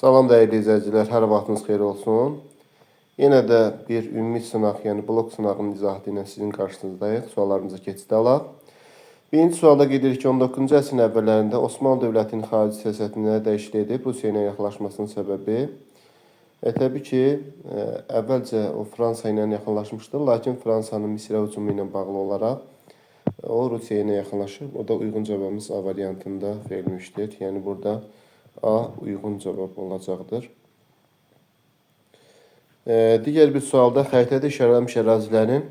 Salam dəyərli izləyicilər, hər vaxtınız xeyir olsun. Yenə də bir ümumi sınaq, yəni blok sınağının izahatı ilə sizin qarşınızdayıq. Suallarımıza keçid alaq. Birinci sualda qeyd edirik ki, 19-cu əsrin əvvəllərində Osmanlı dövlətinin xarici siyasətində dəyişiklik edib Rusiya ilə yaxınlaşmasının səbəbi təbii ki, əvvəlcə o Fransa ilə yaxınlaşmışdı, lakin Fransanın Misrə hücumu ilə bağlı olaraq o Rusiya ilə yaxınlaşıb. O da uyğun cavabımız A variantında verilmişdir. Yəni burada A uyğun cavab olacaqdır. Digər bir sualda xəritədə işarələnmiş ərazilərin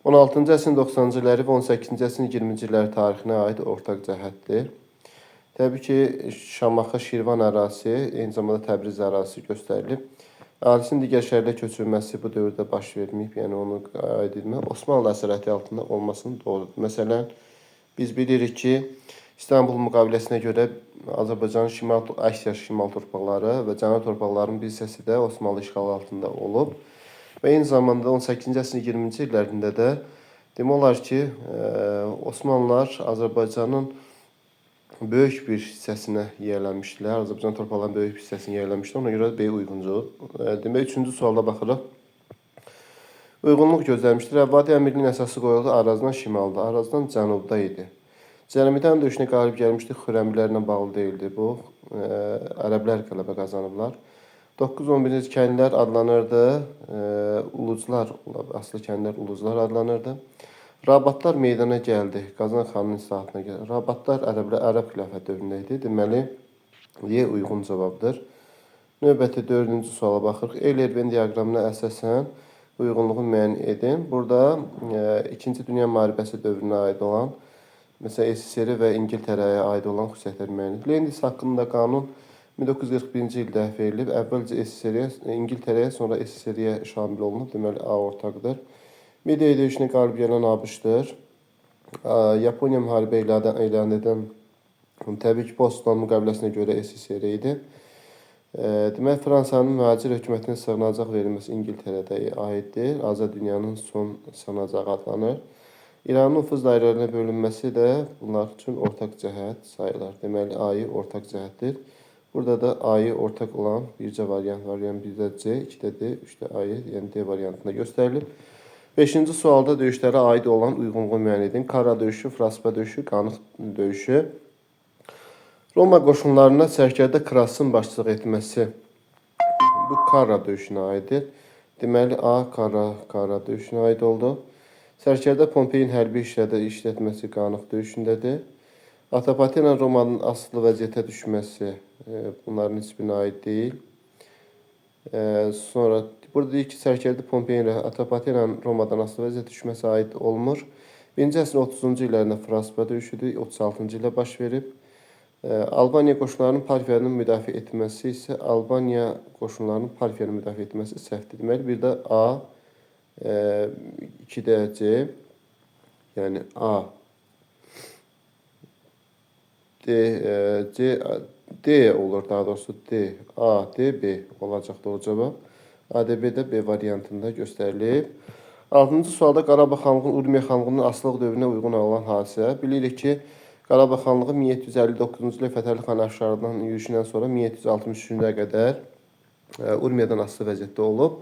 16-cı əsrin 90-cı illəri və 18-ci əsrin 20-ci illəri tarixinə aid ortaq cəhətdir. Təbii ki, Şamaxı, Şirvan ərazisi, eyni zamanda Təbriz ərazisi göstərilib. Ərazinin digər şəhərlərə köçürülməsi bu dövrdə baş verməyib, yəni onu aid etmək Osmanlı əsarəti altında olmasının doğrudur. Məsələn, biz bilirik ki, İstanbul müqaviləsinə görə Azərbaycanın əksər şimal torpaqları və cənub torpaqlarının bir hissəsi də Osmanlı işğalı altında olub. Və eyni zamanda 18-ci əsrin 20-ci illərində də demək olar ki, Osmanlılar Azərbaycanın böyük bir hissəsinə yerləşmişdilər. Azərbaycan torpaqlarının böyük bir hissəsini yerləşmişdilər. Ona görə B uyğundur. Demək, üçüncü sualda baxırıq. Uyğunluq gözlənmişdir. Əvvadi əmirliyin əsası qoyuldu Arazdan şimalda, Arazdan cənubda idi. Cəmidən döyüşünə qalib gəlmişdi, Xürrəmlərlə bağlı deyildi bu. Ərəblər qələbə qazanıblar. 9-11-ci kəndlər adlanırdı, Uluclar, aslı kəndlər Uluclar adlanırdı. Rabatlar meydana gəldi, Qazan xanının islahatına gəldi. Rabatlar Ərəb xilafət dövründə idi. Deməli, Y uyğun cavabdır. Növbəti 4-cü suala baxırıq. Eyler-Venn diaqramına əsasən uyğunluğu müəyyən edin. Burada 2-ci Dünya müharibəsi dövrünə aid olan, məsələn, SSR və İngiltərəyə aid olan xüsusiyyətlər müəyyən edilir. Lendis haqqında qanun 1941-ci ildə verilib. Əvvəlcə SSR-yə, İngiltərəyə, sonra SSR-yə şamil olunub. Deməli, A ortaqdır. Midway döyüşünə qalib gələn ABŞ-dır. Yaponiya müharibə elan edən, təbii ki, Boston müqaviləsinə görə SSR idi. Demək, Fransanın mühacir hökumətinə sığınacaq verilməsi İngiltərədə aiddir. Azad dünyanın son sığınacağı adlanır. İranın nüfuz dairələrinə bölünməsi də bunlar üçün ortaq cəhət sayılır. Deməli, A-yı ortaq cəhətdir. Burada da A-yı ortaq olan bircə variant var. Yəni, 1-də C, 2-də D, 3-də A-yı, yəni D variantında göstərilib. 5-ci sualda döyüşlərə aid olan uyğunluğu müəyyən edin. Kara döyüşü, Fraspa döyüşü, Qanıq döyüşü. Roma qoşunlarına sərkərdə Krasın başçılıq etməsi bu Kara döyüşünə aiddir. Deməli, A Kara döyüşünə aid oldu. Sərkərdə Pompeyin hərbi işlətməsi Qanıq döyüşündədir. Atropatena Romanın asılı vəziyyətə düşməsi bunların heç birinə aid deyil. Sonra burada deyir ki, sərkərdə Pompeyin Atropatenanın Romadan asılı vəziyyətə düşməsi aid olmur. 1-ci əsrin 30-cu illərində Fraspa döyüşüdür, 36-cı ilə baş verib. Albaniya qoşunlarının Parfiyanın müdafiə etməsi isə Albaniya qoşunlarının Parfiyanı müdafiə etməsi səhvdir. Deməli, bir də A, 2-də C, yəni A, D olur, daha doğrusu D, A, D, B olacaq doğru cavab. ADB-də B variantında göstərilib. 6-cı sualda Qarabağ xanlığının Urmiya xanlığının asılılıq dövrünə uyğun olan hadisə. Bilirik ki, Qarabağ xanlığı 1759-cu ildə Fətəli xan Əfşardan yürüşündən sonra 1763-cü qədər Urmiyadan asılı vəziyyətdə olub.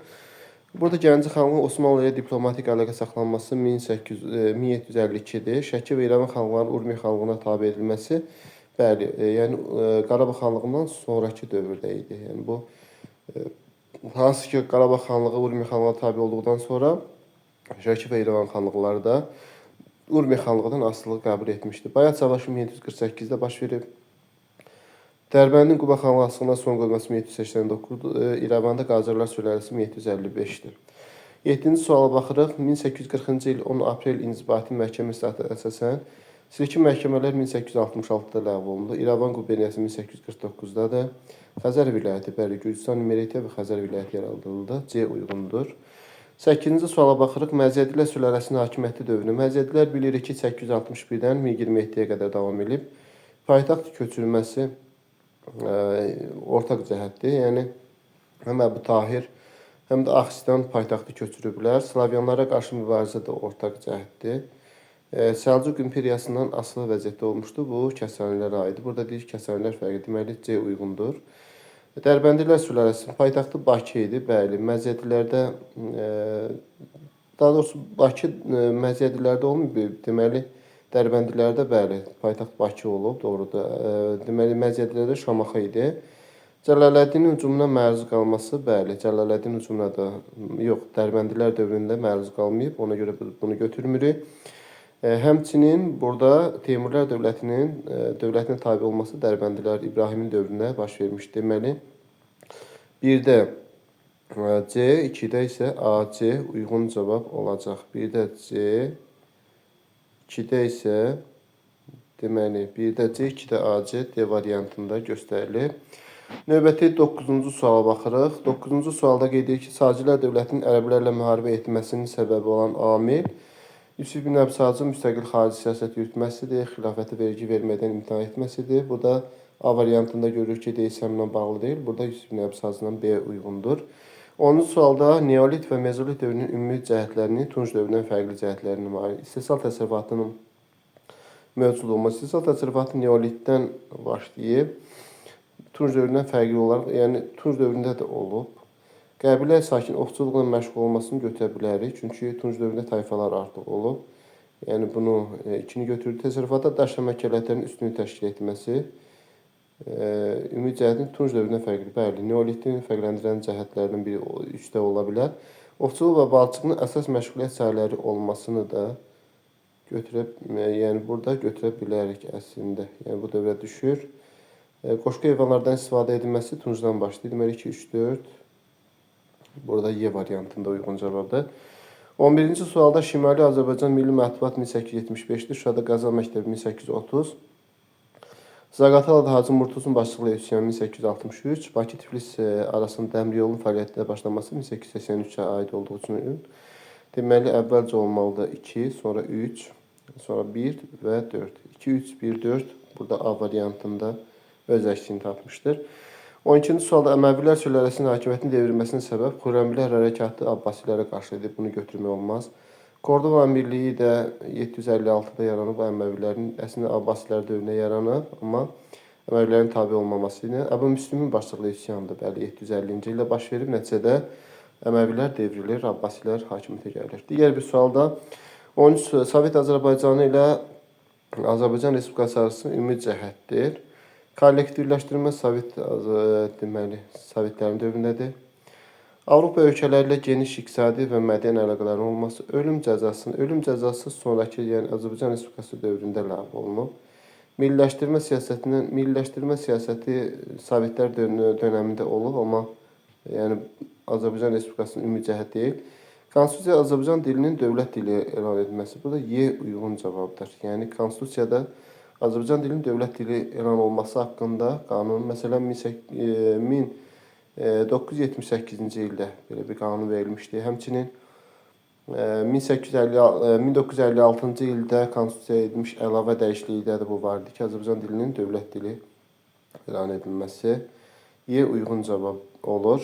Burada Gəncə xanlığının Osmanlı ilə diplomatik əlaqə saxlanması 1752-dir. Şəki və İrəvan xanlıqlarının Urmiya xanlığına tabe edilməsi, bəli, yəni Qarabağ xanlığından sonraki dövrdə idi. Yəni bu hansı ki, Qarabağ xanlığı Urmiya xanlığına tabe olduqdan sonra Şəki və İrəvan xanlıqları da Urmiya xanlığından asılılığı qəbul etmişdi. Bayat savaşı 1748-də baş verib. Dərbəndin Quba xanlığı asılığına son qoyulması 1789-dur. İrəvanda Qacarlar sülaləsi 1755-dir. 7-ci suala baxırıq. 1840-cı il 10 aprel inzibati məhkəmə islahatına əsasən silki məhkəmələr 1866-da ləğv olundu. İrəvan quberniyası 1849-dadır. Xəzər vilayəti, bəli, Gürcistan Ümumiyyətiyyə və Xəzər vilayəti yaradıldı. C uyğundur. 8-ci suala baxırıq. Məziədilər sülaləsinin hakimiyyəti dövrü. Məziədilər bilirik ki, 861-dən 1027-yə qədər davam edib. Paytaxt köçürülməsi ortaq cəhətdir. Yəni, həm Əbu Tahir, həm də Axistan paytaxtı köçürüblər. Slavyanlara qarşı mübarizə də ortaq cəhətdir. Səlcuq imperiyasından asılı vəziyyətdə olmuşdu. Bu Kəsanilərə aiddir. Burada deyir Kəsanilər fərqi. Deməli, C uyğundur. Dərbəndilər sülaləsinin paytaxtı Bakı idi. Bəli, Məzədilərdə daha doğrusu Bakı Məzədilərdə olmayıb. Deməli, Dərbəndlərdə bəli, paytaxt Bakı olub, doğrudur. Deməli, Məzədilərdə Şamaxı idi. Cəlaləddinin hücumuna məruz qalması, bəli, Cəlaləddin hücumuna da yox, Dərbəndilər dövründə məruz qalmayıb. Ona görə bunu götürmürük. Həmçinin burada Teymurilər dövlətinə tabe olması Dərbəndilər İbrahimin dövründə baş vermiş. Deməli, 1-də C, 2-də isə AC uyğun cavab olacaq. 1-də C, 2-də isə deməli 1-də C, 2-də AC D variantında göstərilir. Növbəti 9-cu suala baxırıq. 9-cu sualda qeyd edir ki, Sacilər dövlətinin ərəblərlə müharibə etməsinin səbəbi olan amil Yusif ibn Əbi Sacın müstəqil xarici siyasət yürütməsidir, xilafətə vergi vermədən imtina etməsidir. Burada A variantında görürük ki, D hissəmlə bağlı deyil. Burada Yusif ibn Əbi Sacından B uyğundur. 10-cu sualda Neolit və Mezolit dövrünün ümumi cəhətlərini, Tunc dövründən fərqli cəhətlərini var. İstehsal təsərrüfatının mövcud olması. İstehsal təsərrüfatı Neolitdən başlayıb. Tunc dövründən fərqli olaraq, yəni Tunc dövründə də olub. Qəbilə sakin ovçuluqla məşğul olmasını götürə bilərik. Çünki Tunc dövründə tayfalar artıq olub. Yəni bunu ikini götürür. Təsərrüfatda daş əməkçiliklərinin üstünü təşkil etməsi ümumi cəhətin Tunc dövründən fərqli. Bəli, Neolitin fərqləndirən cəhətlərdən biri üstə ola bilər. Ovçuluq və balıqçılığın əsas məşğuliyyət sahələri olmasını da yəni burada götürə bilərik əslində. Yəni bu dövrə düşür. Qoşqu heyvanlardan istifadə edilməsi Tuncdan başlayır. Deməli 2, 3, 4. Burada Y variantında uyğun cavabdır. 11-ci sualda Şimali Azərbaycan Milli Mətbuat 1875-dir. Şuşada Qazan Məktəbi 1830. Zaqatalada Hacı Murtuzun başçılığı üsyanı 1863. Bakı-Tiflis arasında dəmir yolunun fəaliyyətə başlaması 1883-ə aid olduğu üçün deməli əvvəlcə olmalıdır 2, sonra 3, sonra 1 və 4. 2, 3, 1, 4 burada A variantında öz əksini tapmışdır. 12-ci sualda Əməvilər sülaləsinin hakimiyyətini devirməsinin səbəb Xürrəmilər hərəkatı Abbasilərə qarşı idi. Bunu götürmək olmaz. Kordova Əmirliyi də 756-da yaranıb. Əməvilərin əslində Abbasilər dövründə yaranıb, amma Əməvilərin tabe olmaması ilə Əbu Müslümin başçılığı üsyanıdır. Bəli, 750-ci ildə baş verib. Nəticədə Əməvilər devrilir, Abbasilər hakimiyyətə gəlir. Digər bir sualda 13 Sovet Azərbaycanı ilə Azərbaycan Respublikası arasında ümumi cəhətdir. Kollektivləşdirmə Sovetlərin dövründədir. Avropa ölkələri ilə geniş iqtisadi və mədəni əlaqələrin olması, ölüm cəzası sonrakı, yəni Azərbaycan Respublikası dövründə ləğv olunub. Milliləşdirmə siyasəti Sovetlər dönəmində olub, amma yəni Azərbaycan Respublikasının ümumi cəhət deyil. Konstitusiya Azərbaycan dilinin dövlət dili elan edilməsi. Burada Y uyğun cavabdır. Yəni Konstitusiyada Azərbaycan dilinin dövlət dili elan olması haqqında qanun, məsələn 1978-ci ildə belə bir qanun verilmişdi. Həmçinin 1956-cı ildə Konstitusiyaya edilmiş əlavə dəyişiklikdə də bu var idi ki, Azərbaycan dilinin dövlət dili elan edilməsi Y uyğun cavab olur.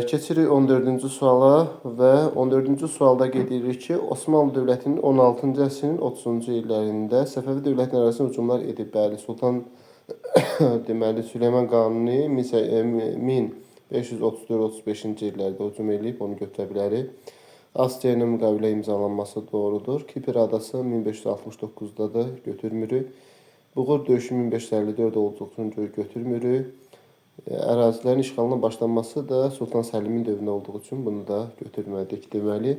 Keçirik 14-cü suala və 14-cü sualda qeyd edirik ki, Osmanlı dövlətinin 16-cı əsrin 30-cu illərində Səfəvi dövlətinin arasında hücumlar edib. Bəli, Sultan deməli Süleyman Qanuni 1534-35-ci illərdə hücum edib, onu götürə bilərik. Astiya ilə müqavilə imzalanması doğrudur. Kipr adası 1569-da da götürmürük. Buğur döyüşü 1554 olduğu üçün götürmürük. Ərazilərin işğalına başlanması da Sultan Səlimin dövründə olduğu üçün bunu da götürmədik. Deməli,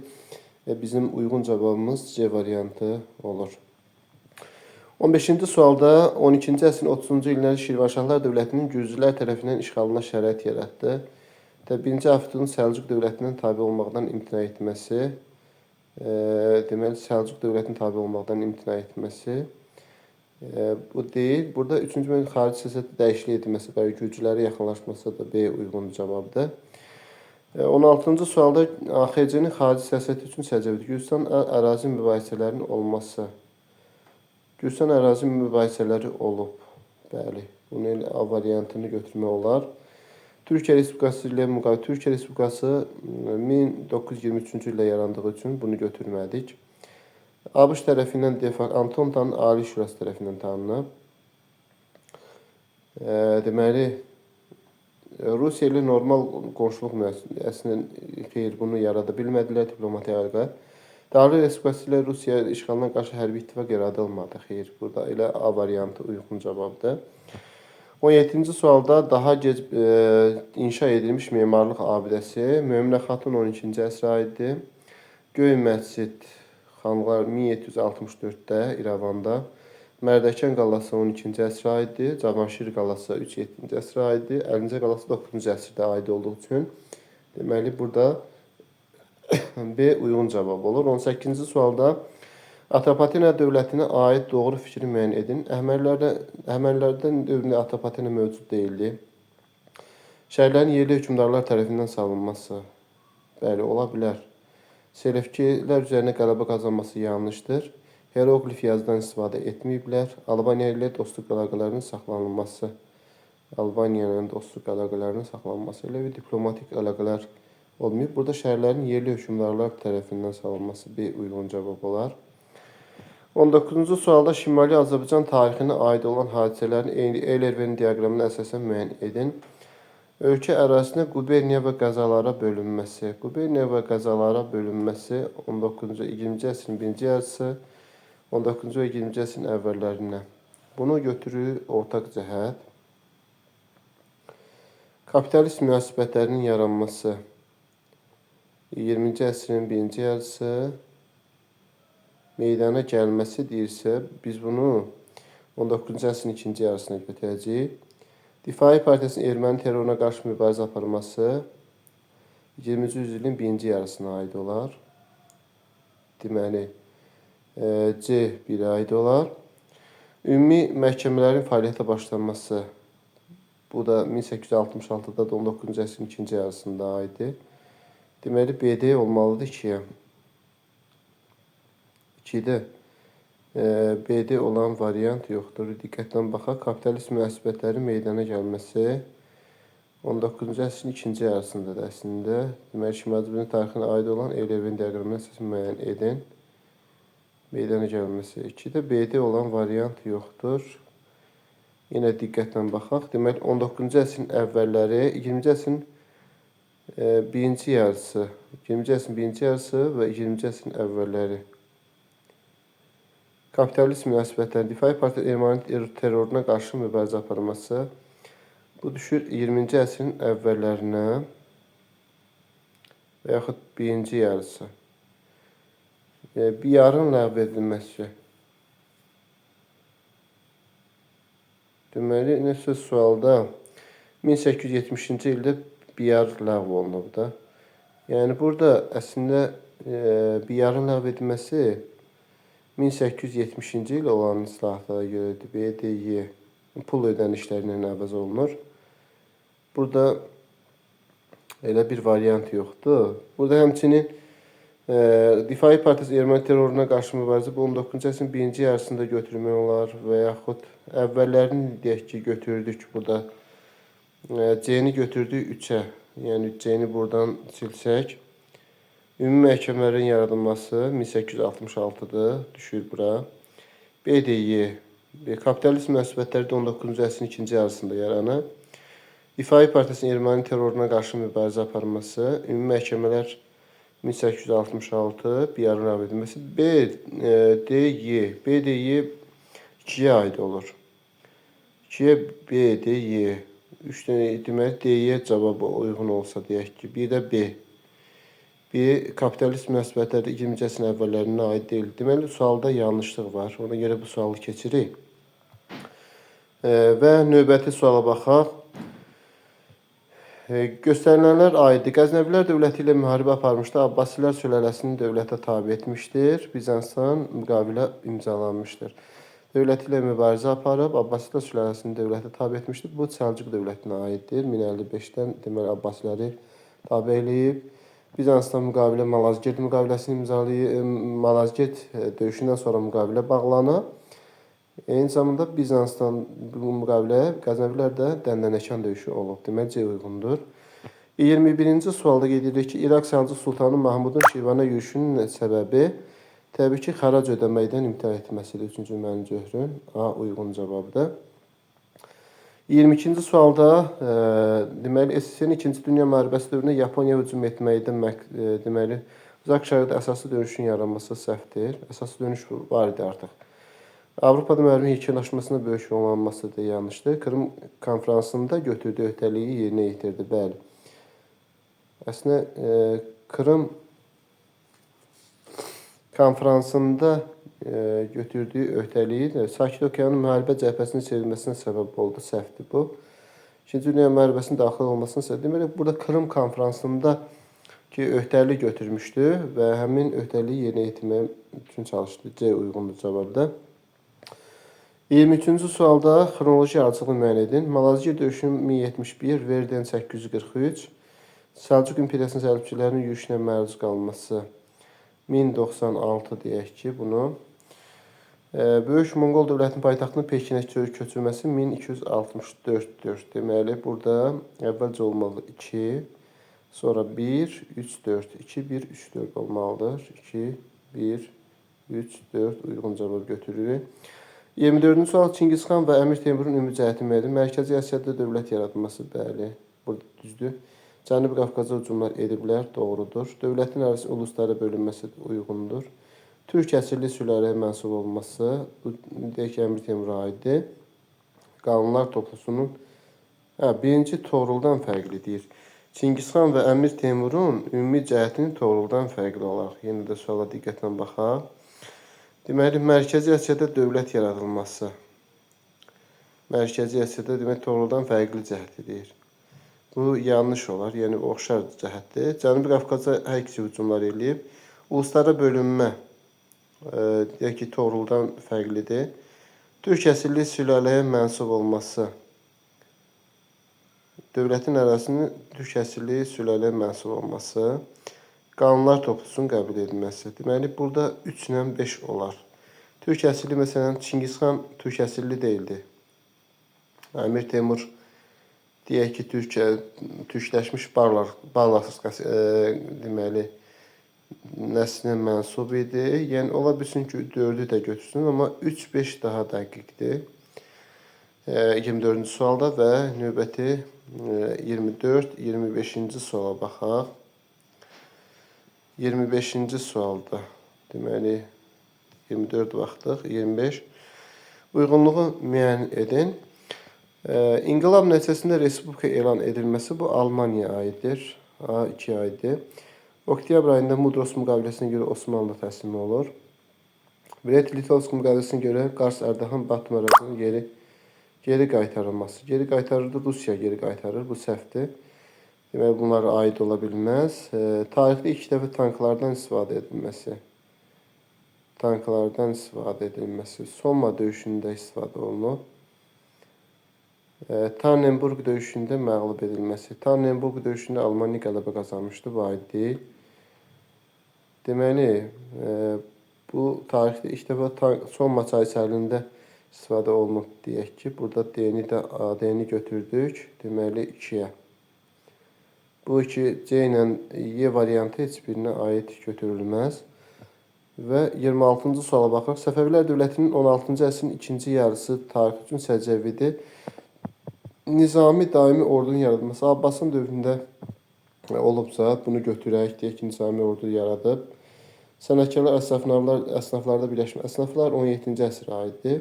bizim uyğun cavabımız C variantı olur. 15-ci sualda 12-ci əsrin 30-cu illərdə Şirvanşahlar dövlətinin Gürcülər tərəfindən işğalına şərait yaratdı. Birinci Afutun Səlcuq dövlətindən tabe olmaqdan imtina etməsi, deməli Səlcuq dövlətinin tabe olmaqdan imtina etməsi bu deyil. Burada 3-cü mövzu xarici siyasətdə dəyişiklik edilməsi, bəli, Gürcülərə yaxınlaşması da B uyğun cavabdır. 16-cı sualda AXC-nin xarici siyasəti üçün səbəbidir. Gürcüstan ərazi mübahisələrinin olması. Gürcüstan ərazi mübahisələri olub. Bəli, bunun A variantını götürmək olar. Türkiyə Respublikası ilə müqavilə, Türkiyə Respublikası 1923-cü ildə yarandığı üçün bunu götürmədik. ABŞ tərəfindən Antontanın Ali Şurası tərəfindən tanınıb. Deməli, Rusiya ilə normal qonşuluq münasibətinin xeyr bunu yarada bilmədilər diplomatik əlaqə. Dağlıq Respublikası ilə Rusiya işğalına qarşı hərbi ittifaq yaradılmadı. Xeyr, burada elə A variantı uyğun cavabdır. 17-ci sualda daha gec inşa edilmiş memarlıq abidəsi Möminə xatun 12-ci əsrə aiddir. Göy məscid Xanlar 1764-də İrəvanda. Mərdəkan qalası 12-ci əsrə aiddir. Cavanşir qalası 3-7-ci əsrə aiddir. Əlincə qalası 9-cu əsrdə aid olduğu üçün deməli burada B uyğun cavab olur. 18-ci sualda Atropatena dövlətinə aid doğru fikri müəyyən edin. Əhəmənilərdən dövründə Atropatena mövcud deyildi. Şəhərlərin yerli hökmdarlar tərəfindən salınması. Bəli, ola bilər. Selevkilər üzərinə qələbə qazanması yanlışdır. Hieroglif yazıdan istifadə etməyiblər. Albaniya ilə dostluq əlaqələrinin saxlanılması. Albaniyanın dostluq əlaqələrinin saxlanılması ilə bir diplomatik əlaqələr olmayıb. Burada şəhərlərin yerli hökmdarlar tərəfindən salınması bir uyğun cavab olar. 19-cu sualda Şimali Azərbaycan tarixinə aid olan hadisələrin Eylerverin diaqramına əsasən müəyyən edin. Ölkə ərazisinə quberniya və qəzalara bölünməsi. Quberniya və qəzalara bölünməsi 19-cu 20-ci əsrin 1-ci yarısı 19-cu və 20-ci əsrin əvvəllərinə. Bunu götürür ortaq cəhət. Kapitalist münasibətlərinin yaranması 20-ci əsrin 1-ci yarısı meydana gəlməsi deyirsə, biz bunu 19-cu əsrin 2-ci yarısına götürəcəyik. Difai Partiyasının erməni terroruna qarşı mübarizə aparması 20-ci yüzilin 1-ci yarısına aid olar. Deməli, C bir aid olar. Ümumi məhkəmələrin fəaliyyətə başlanması bu da 1866-da 19-cu əsrin 2-ci yarısında aiddir. Deməli, BD olmalıdır 2-yə. 2-də BD olan variant yoxdur. Diqqətlə baxaq. Kapitalist münasibətlərin meydana gəlməsi 19-cu əsrin 2-ci yarısındadır əslində. Deməli, Şimali Azərbaycan tarixinə aid olan Eylerverin diaqramına əsasən müəyyən edin. Meydana gəlməsi 2-də BD olan variant yoxdur. Yenə diqqətlə baxaq. Deməli, 19-cu əsrin əvvəlləri, 20-ci əsrin 1-ci yarısı, 20-ci əsrin 1-ci yarısı və 20-ci əsrin əvvəlləri. Kapitalist münasibətlərin Difai Partiya erməni terroruna qarşı mübarizə aparması. Bu düşür 20-ci əsrin əvvəllərinə və yaxud 1-ci yarısı. Biyarın ləğv edilməsi. Deməli, nəsə sualda 1870-ci ildə biyar ləğv olunub da. Yəni, burada əslində biyarın ləğv edilməsi 1870-ci il olan islahatlara görədir. BDY pul ödənişlərindən əvəz olunur. Burada elə bir variant yoxdur. Burada həmçinin Difai Partiyası erməni terroruna qarşı mübarizə bu 19-cu əsrin 1-ci yarısında götürmək olar və yaxud əvvəllərini deyək ki, götürdük burada. C-ni götürdük 3-ə. Yəni C-ni buradan silsək. Ümumi məhkəmələrin yaradılması 1866-dır, düşür bura. BDY, kapitalist münasibətləri 19-cu əsrin 2-ci yarısında yaranır. Difai Partiyasının erməni terroruna qarşı mübarizə aparması, ümumi məhkəmələr 1866, biyarın ləğv edilməsi. BDY, BDY 2-yə aid olur. 2-yə BDY, 3 dənə deməli D-yə cavabı uyğun olsa deyək ki, bir də B. Bir kapitalist münasibətləri 20-ci əsrin əvvəllərinə aid deyil. Deməli, sualda yanlışlıq var. Ona görə bu sualı keçirik. Və növbəti suala baxaq. Göstərilənlər aiddir. Qəznəvilər dövləti ilə müharibə aparmışdır. Abbasilər sülaləsini dövlətə tabe etmişdir. Bizansdan müqavilə imzalanmışdır. Dövləti ilə mübarizə aparıb, Abbasilər sülaləsini dövlətə tabe etmişdir. Bu, Səlcuq dövlətinə aiddir. 1055-dən deməli Abbasiləri tabe eləyib. Bizansdan müqavilə Malazgirt müqaviləsini imzalayıb. Malazgirt döyüşündən sonra müqavilə bağlanıb. Eyni zamanda Bizansdan bu müqaviləyə Qəznəvilər də Dəndənəkan döyüşü olub. Deməli, C uyğundur. 21-ci sualda qeyd edilir ki, İraq Səlcuq Sultanı Mahmudun Şirvana yürüşünün səbəbi təbii ki, xərac ödəməkdən imtina etməsidir. 3-cü Məni Cöhrün A uyğun cavabdır. 22-ci sualda deməli SSR-in 2-ci Dünya müharibəsi dövründə Yaponiya hücum etməkdə deməli uzaq şərqdə əsaslı dönüşün yaranması səhvdir. Əsaslı dönüş var idi artıq. Avropada müharibənin yekunlaşmasına böyük rol alınması da yanlışdır. Krım konfransında götürdüyü öhdəliyi yerinə yetirdi. Bəli. Əslində Krım konfransında götürdüyü öhdəliyi də Sakit Okeanın müharibə cəbhəsinin çevrilməsinə səbəb oldu. Səhvdir bu. İkinci Dünya müharibəsinin daxil olmasına səbəb. Deməli, burada Krım konfransında ki, öhdəlik götürmüşdü və həmin öhdəliyi yerinə yetirmək üçün çalışdı. C uyğundur cavabda. 23-cü sualda xronoloji ardıcılığı müəyyən edin. Malazgirt döyüşünün 1071, Verden 843, Səlcuq İmperiyasının səlcuqçilərinin yürüşünə məruz qalması 1096 deyək ki, bunu. Böyük Monqol dövlətinin paytaxtının Pekinə köçürməsi 1264-dür. Deməli, burada əvvəlcə olmalı 2, sonra 1, 3, 4, 2, 1, 3, 4 olmalıdır. 2, 1, 3, 4 uyğun cavab götürürük. 24-cü sual Çingizxan və Əmir Teymurun ümumi cəhəti müəyyən. Mərkəzi Asiyada dövlət yaradılması, bəli, burada düzdür. Cənubi Qafqaza hücumlar ediblər, doğrudur. Dövlətin arası uluslara bölünməsi uyğundur. Türk əsirli sülaləyə mənsub olması, bu deyək ki, Əmir Teymura aiddir. Qanunlar toplusunun birinci Toğruldan fərqli deyir. Çingizxan və Əmir Teymurun ümumi cəhətinin Toğruldan fərqli olaraq. Yenə də suala diqqətlə baxaq. Deməli, Mərkəzi Asiyada dövlət yaradılması. Mərkəzi Asiyada demək Toğruldan fərqli cəhəti deyir. Bu yanlış olar, yəni oxşar cəhətdir. Cənubi Qafqaza hər ikisi hücumlar eləyib. Uluslara bölünmə deyək ki, Toğruldan fərqlidir. Türk əsirli sülaləyə mənsub olması. Dövlətin ərazisinin Türk əsirli sülaləyə mənsub olması. Qanunlar toplusunun qəbul edilməsi. Deməli, burada 3 ilə 5 olar. Türk əsirli, məsələn, Çingizxan Türk əsirli deyildi. Əmir Teymur deyək ki, türkləşmiş Barlas deməli, nəslinə mənsub idi. Yəni, ola bilsin ki, 4-ü də götürsün, amma 3-5 daha dəqiqdir. 24-cü sualda və növbəti 24-25-ci suala baxaq. 25-ci sualda, deməli, 24 vaxtıq, 25. Uyğunluğu müəyyən edin. İnqilab nəticəsində Respublika elan edilməsi bu Almaniya aiddir. A2 aiddir. Oktyabr ayında Mudros müqaviləsinə görə Osmanlı təslim olur. Brest-Litovsk müqaviləsinə görə Qars, Ardahan, Batum ərazisinin geri qaytarılması. Geri qaytarıldı, Rusiya geri qaytarır. Bu səhvdir. Deməli, bunlara aid ola bilməz. Tarixdə ilk dəfə tanklardan istifadə edilməsi. Tanklardan istifadə edilməsi. Soma döyüşündə istifadə olunub. Tannenburg döyüşündə məğlub edilməsi. Tannenburg döyüşündə Almaniya qələbə qazanmışdı, bu aid deyil. Deməli, bu tarixdə ilk dəfə Soma çayı sahilində istifadə olunub deyək ki, burada D-ni də AD-ni götürdük. Deməli, 2-yə. Bu 2 C ilə Y variantı heç birinə aid götürülməz. Və 26-cı suala baxaq. Səfəvilər dövlətinin 16-cı əsrin ikinci yarısı tarix üçün səcəvidir. Nizami daimi ordunun yaradılması Abbasın dövründə olubsa, bunu götürək, deyək ki, nizami ordu yaradıb. Sənətkarlar, əsnaflarda birləşmə. Əsnaflar 17-ci əsrə aiddir.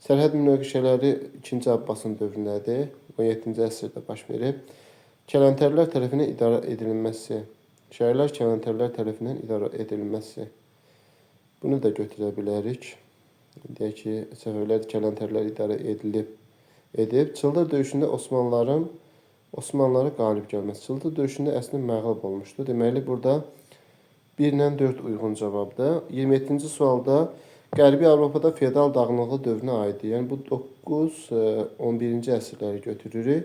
Sərhəd münaqişələri 2-ci Abbasın dövründədir. 17-ci əsrdə baş verib. Kələntərlər tərəfindən idarə edilməsi. Şəhərlər kələntərlər tərəfindən idarə edilməsi. Bunu da götürə bilərik. Deyək ki, Səfəvilər kələntərlər idarə edib. Çıldır döyüşündə Osmanlılara qalib gəlməsi. Çıldır döyüşündə əslində məğlub olmuşdu. Deməli, burada 1 ilə 4 uyğun cavabdır. 27-ci sualda Qərbi Avropada feodal dağınıqlı dövrünə aiddir. Yəni, bu 9-11-ci əsrləri götürürük.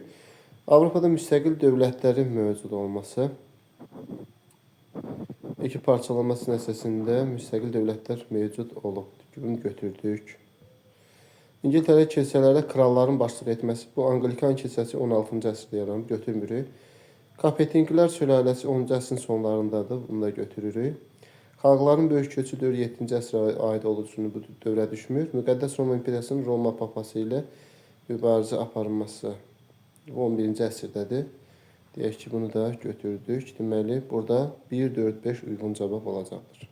Avropada müstəqil dövlətlərin mövcud olması. İki parçalanması nəticəsində müstəqil dövlətlər mövcud olub. Bunu götürdük. İngiltərə kilsələrdə kralların başçılıq etməsi. Bu Anglikan kilsəsi 16-cı əsrdə yaranıb, götürmürük. Kapetinglər sülaləsi 10-cu əsrin sonlarındadır. Bunu da götürürük. Xalqların böyük köçü 4-7-ci əsrə aid olduğunu bu dövrə düşmür. Müqəddəs Roma İmperiyasının Roma papası ilə mübarizə aparılması 11-ci əsrdədir. Deyək ki, bunu da götürdük. Deməli, burada 1, 4, 5 uyğun cavab olacaqdır.